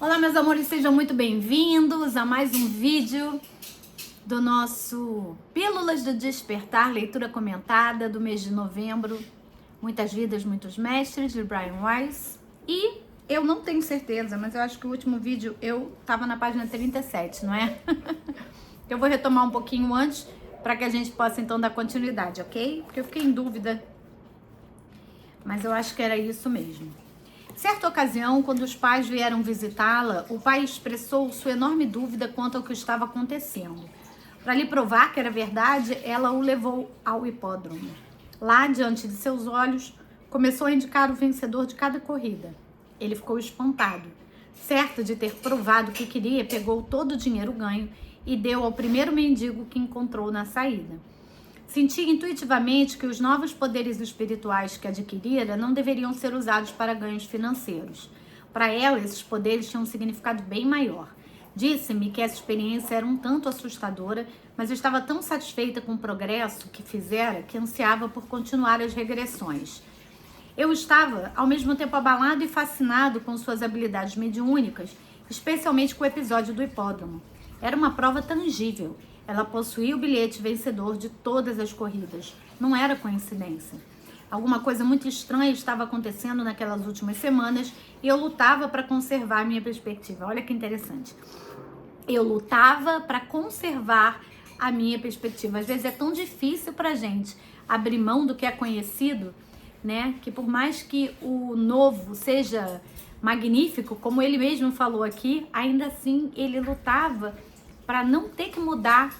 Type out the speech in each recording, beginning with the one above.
Olá, meus amores, sejam muito bem-vindos a mais um vídeo do nosso Pílulas do Despertar, leitura comentada do mês de novembro. Muitas vidas, muitos mestres, de Brian Weiss. E eu não tenho certeza, mas eu acho que o último vídeo eu tava na página 37, não é? Eu vou retomar um pouquinho antes para que a gente possa então dar continuidade, ok? Porque eu fiquei em dúvida, mas eu acho que era isso mesmo. Certa ocasião, quando os pais vieram visitá-la, o pai expressou sua enorme dúvida quanto ao que estava acontecendo. Para lhe provar que era verdade, ela o levou ao hipódromo. Lá, diante de seus olhos, começou a indicar o vencedor de cada corrida. Ele ficou espantado. Certo de ter provado o que queria, pegou todo o dinheiro ganho e deu ao primeiro mendigo que encontrou na saída. Sentia intuitivamente que os novos poderes espirituais que adquirira não deveriam ser usados para ganhos financeiros. Para ela, esses poderes tinham um significado bem maior. Disse-me que essa experiência era um tanto assustadora, mas eu estava tão satisfeita com o progresso que fizera que ansiava por continuar as regressões. Eu estava, ao mesmo tempo, abalado e fascinado com suas habilidades mediúnicas, especialmente com o episódio do hipódromo. Era uma prova tangível. Ela possuía o bilhete vencedor de todas as corridas. Não era coincidência. Alguma coisa muito estranha estava acontecendo naquelas últimas semanas e eu lutava para conservar minha perspectiva. Olha que interessante. Eu lutava para conservar a minha perspectiva. Às vezes é tão difícil para a gente abrir mão do que é conhecido, né? Que por mais que o novo seja magnífico, como ele mesmo falou aqui, ainda assim ele lutava para não ter que mudar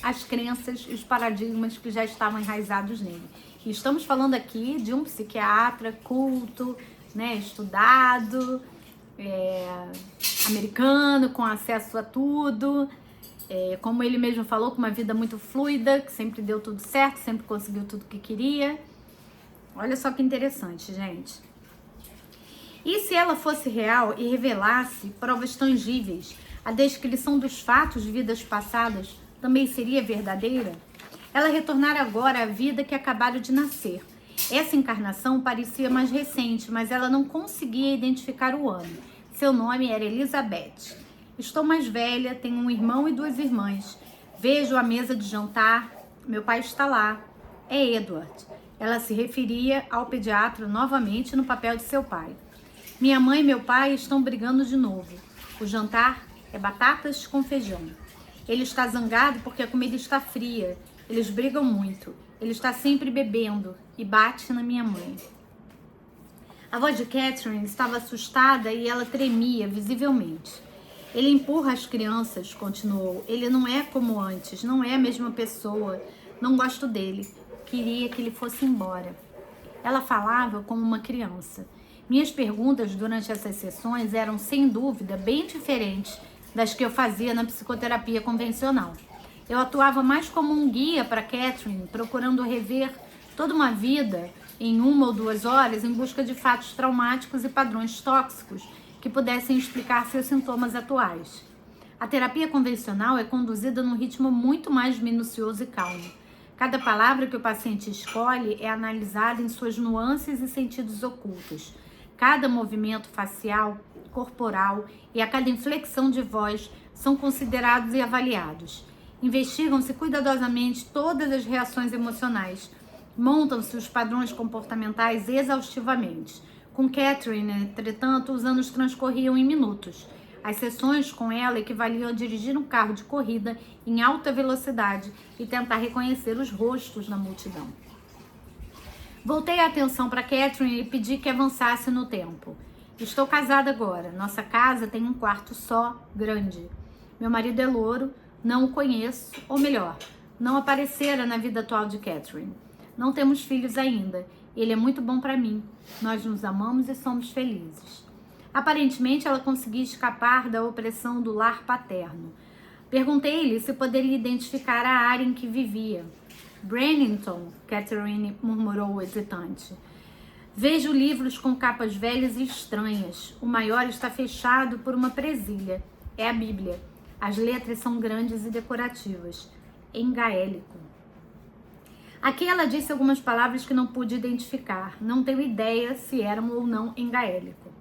as crenças e os paradigmas que já estavam enraizados nele. E estamos falando aqui de um psiquiatra culto, né, estudado, americano, com acesso a tudo, como ele mesmo falou, com uma vida muito fluida, que sempre deu tudo certo, sempre conseguiu tudo que queria. Olha só que interessante, gente. E se ela fosse real e revelasse provas tangíveis, a descrição dos fatos de vidas passadas também seria verdadeira? Ela retornara agora à vida que acabara de nascer. Essa encarnação parecia mais recente, mas ela não conseguia identificar o ano. Seu nome era Elizabeth. Estou mais velha, tenho um irmão e duas irmãs. Vejo a mesa de jantar, meu pai está lá. É Edward. Ela se referia ao pediatra novamente no papel de seu pai. Minha mãe e meu pai estão brigando de novo. O jantar é batatas com feijão. Ele está zangado porque a comida está fria. Eles brigam muito. Ele está sempre bebendo e bate na minha mãe. A voz de Catherine estava assustada e ela tremia visivelmente. Ele empurra as crianças, continuou. Ele não é como antes, não é a mesma pessoa. Não gosto dele. Queria que ele fosse embora. Ela falava como uma criança. Minhas perguntas durante essas sessões eram, sem dúvida, bem diferentes das que eu fazia na psicoterapia convencional. Eu atuava mais como um guia para Catherine, procurando rever toda uma vida em 1 ou 2 horas em busca de fatos traumáticos e padrões tóxicos que pudessem explicar seus sintomas atuais. A terapia convencional é conduzida num ritmo muito mais minucioso e calmo. Cada palavra que o paciente escolhe é analisada em suas nuances e sentidos ocultos. Cada movimento facial, corporal e a cada inflexão de voz são considerados e avaliados. Investigam-se cuidadosamente todas as reações emocionais. Montam-se os padrões comportamentais exaustivamente. Com Catherine, entretanto, os anos transcorriam em minutos. As sessões com ela equivaliam a dirigir um carro de corrida em alta velocidade e tentar reconhecer os rostos na multidão. Voltei a atenção para Catherine e pedi que avançasse no tempo. Estou casada agora. Nossa casa tem um quarto só, grande. Meu marido é louro, não o conheço, ou melhor, não aparecera na vida atual de Catherine. Não temos filhos ainda. Ele é muito bom para mim. Nós nos amamos e somos felizes. Aparentemente, ela conseguia escapar da opressão do lar paterno. Perguntei-lhe se poderia identificar a área em que vivia. Brennington, Catherine murmurou hesitante. Vejo livros com capas velhas e estranhas. O maior está fechado por uma presilha. É a Bíblia. As letras são grandes e decorativas. Em gaélico. Aqui ela disse algumas palavras que não pude identificar. Não tenho ideia se eram ou não em gaélico.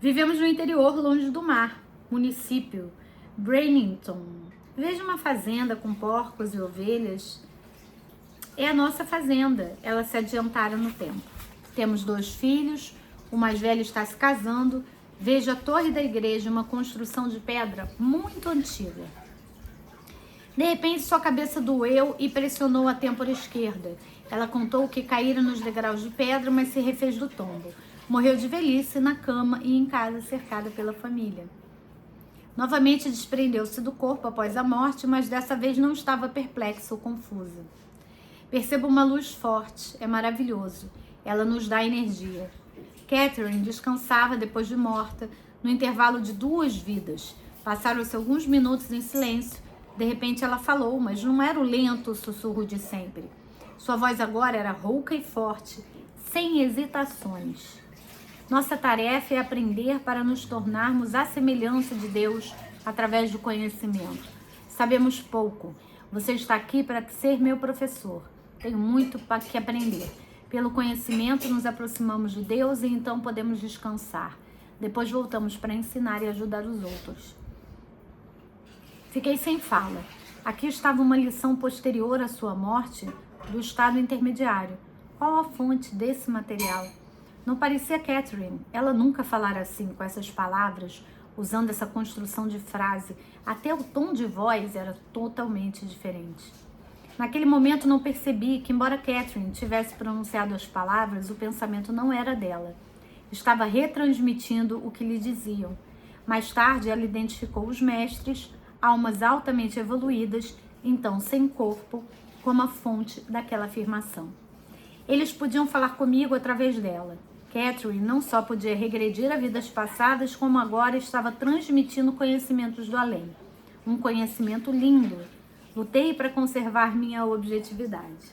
Vivemos no interior, longe do mar, município Brainington. Veja uma fazenda com porcos e ovelhas. É a nossa fazenda. Elas se adiantaram no tempo. Temos 2 filhos, o mais velho está se casando. Veja a torre da igreja, uma construção de pedra muito antiga. De repente, sua cabeça doeu e pressionou a têmpora esquerda. Ela contou que caíra nos degraus de pedra, mas se refez do tombo. Morreu de velhice na cama e em casa, cercada pela família. Novamente desprendeu-se do corpo após a morte, mas dessa vez não estava perplexa ou confusa. Percebo uma luz forte, é maravilhoso. Ela nos dá energia. Catherine descansava depois de morta, no intervalo de 2 vidas. Passaram-se alguns minutos em silêncio. De repente ela falou, mas não era o lento sussurro de sempre. Sua voz agora era rouca e forte, sem hesitações. Nossa tarefa é aprender para nos tornarmos à semelhança de Deus através do conhecimento. Sabemos pouco. Você está aqui para ser meu professor. Tenho muito que aprender. Pelo conhecimento nos aproximamos de Deus e então podemos descansar. Depois voltamos para ensinar e ajudar os outros. Fiquei sem fala. Aqui estava uma lição posterior à sua morte do estado intermediário. Qual a fonte desse material? Não parecia Catherine. Ela nunca falara assim, com essas palavras, usando essa construção de frase. Até o tom de voz era totalmente diferente. Naquele momento não percebi que, embora Catherine tivesse pronunciado as palavras, o pensamento não era dela. Estava retransmitindo o que lhe diziam. Mais tarde ela identificou os mestres, almas altamente evoluídas, então sem corpo, como a fonte daquela afirmação. Eles podiam falar comigo através dela. Catherine não só podia regredir a vidas passadas, como agora estava transmitindo conhecimentos do além. Um conhecimento lindo. Lutei para conservar minha objetividade.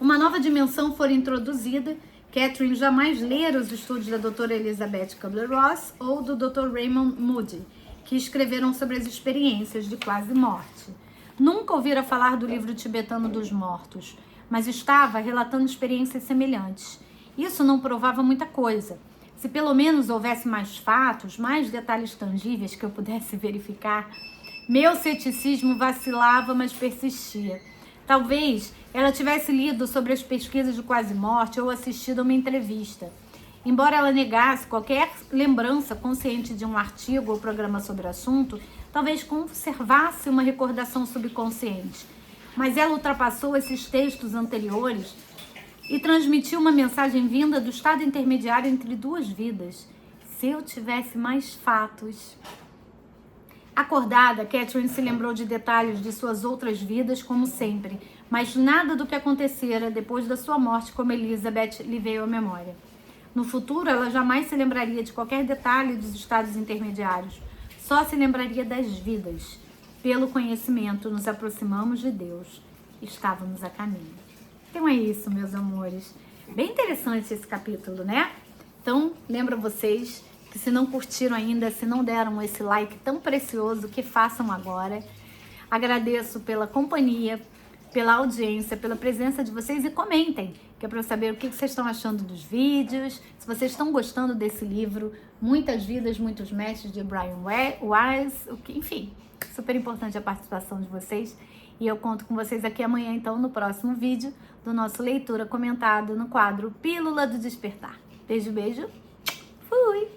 Uma nova dimensão foi introduzida. Catherine jamais lera os estudos da doutora Elizabeth Kubler-Ross ou do Dr. Raymond Moody, que escreveram sobre as experiências de quase morte. Nunca ouvira falar do livro tibetano dos mortos, mas estava relatando experiências semelhantes. Isso não provava muita coisa. Se pelo menos houvesse mais fatos, mais detalhes tangíveis que eu pudesse verificar, meu ceticismo vacilava, mas persistia. Talvez ela tivesse lido sobre as pesquisas de quase morte ou assistido a uma entrevista. Embora ela negasse qualquer lembrança consciente de um artigo ou programa sobre o assunto, talvez conservasse uma recordação subconsciente. Mas ela ultrapassou esses textos anteriores e transmitiu uma mensagem vinda do estado intermediário entre 2 vidas. Se eu tivesse mais fatos... Acordada, Catherine se lembrou de detalhes de suas outras vidas, como sempre, mas nada do que acontecera depois da sua morte, como Elizabeth, lhe veio à memória. No futuro, ela jamais se lembraria de qualquer detalhe dos estados intermediários, só se lembraria das vidas. Pelo conhecimento, nos aproximamos de Deus. Estávamos a caminho. Então é isso, meus amores. Bem interessante esse capítulo, né? Então, lembro vocês que se não curtiram ainda, se não deram esse like tão precioso, que façam agora. Agradeço pela companhia, pela audiência, pela presença de vocês e comentem, que é para eu saber o que vocês estão achando dos vídeos, se vocês estão gostando desse livro, Muitas Vidas, Muitos Mestres, de Brian Weiss, enfim, super importante a participação de vocês. E eu conto com vocês aqui amanhã, então, no próximo vídeo do nosso Leitura Comentado no quadro Pílula do Despertar. Beijo, beijo. Fui!